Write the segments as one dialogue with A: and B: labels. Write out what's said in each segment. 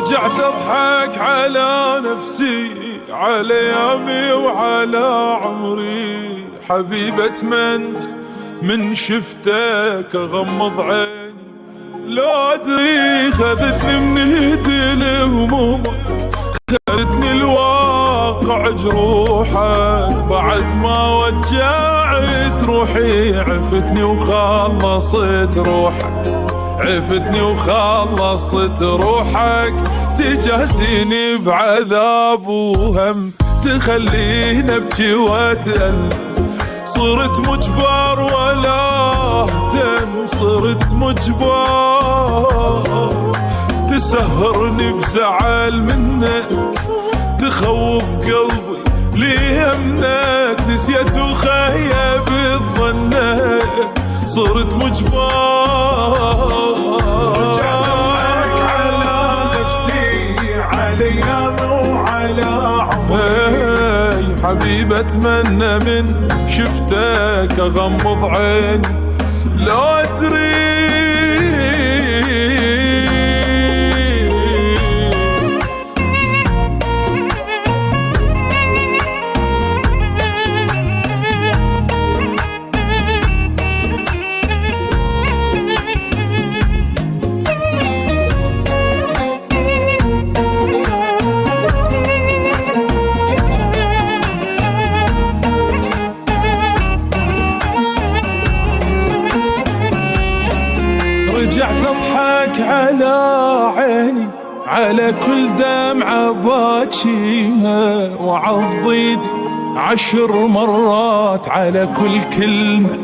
A: رجعت اضحك على نفسي، على ايامي وعلى عمري. حبيبة من شفتك اغمض عيني، لو ادري خذتني من ايدي لهمومك، خذتني الواقع جروحك. بعد ما وجعت روحي عفتني وخلصت روحك، عفتني وخلصت روحك. تجهزيني بعذاب وهم، تخليني ابكي واتألم. صرت مجبر ولا اهتم، صرت مجبر. تسهرني بزعل منك، تخوف قلبي ليمنك. نسيت وخيب ظنك، صرت مجبر.
B: رجعت على نفسي، على ايامي وعلى عمري.
A: حبيبة اتمنى من شفتك اغمض عيني، لو ادري. رجعت اضحك على عيني، على كل دمعة باكيها، وعض ايدي 10 مرات على كل كلمة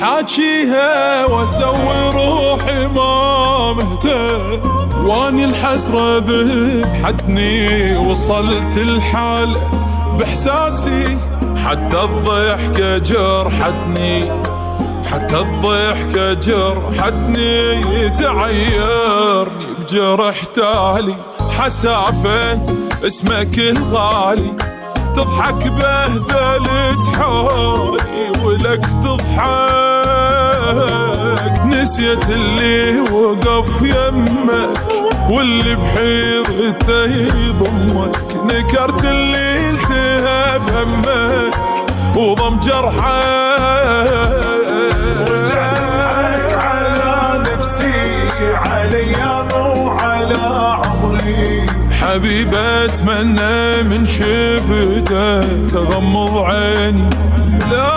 A: حاكيها. واسوي روحي ما مهتم، واني الحسرة ذبحتني. وصلت الحالة باحساسي، حتى الضحكة جرحتني، حتى الضحكة جرحتني. تعيرني بجرح تالي، حسافة اسمك الغالي. تضحك بهذلت حالي ولك تضحك. نسيت اللي وقف يمك، واللي بحيرته يضمك. نكرت اللي التهب همك، وضم جرحك.
B: رجعت على نفسي، على ايامي وعلى عمري.
A: حبيبة اتمنى من شفتك اغمض عيني، لا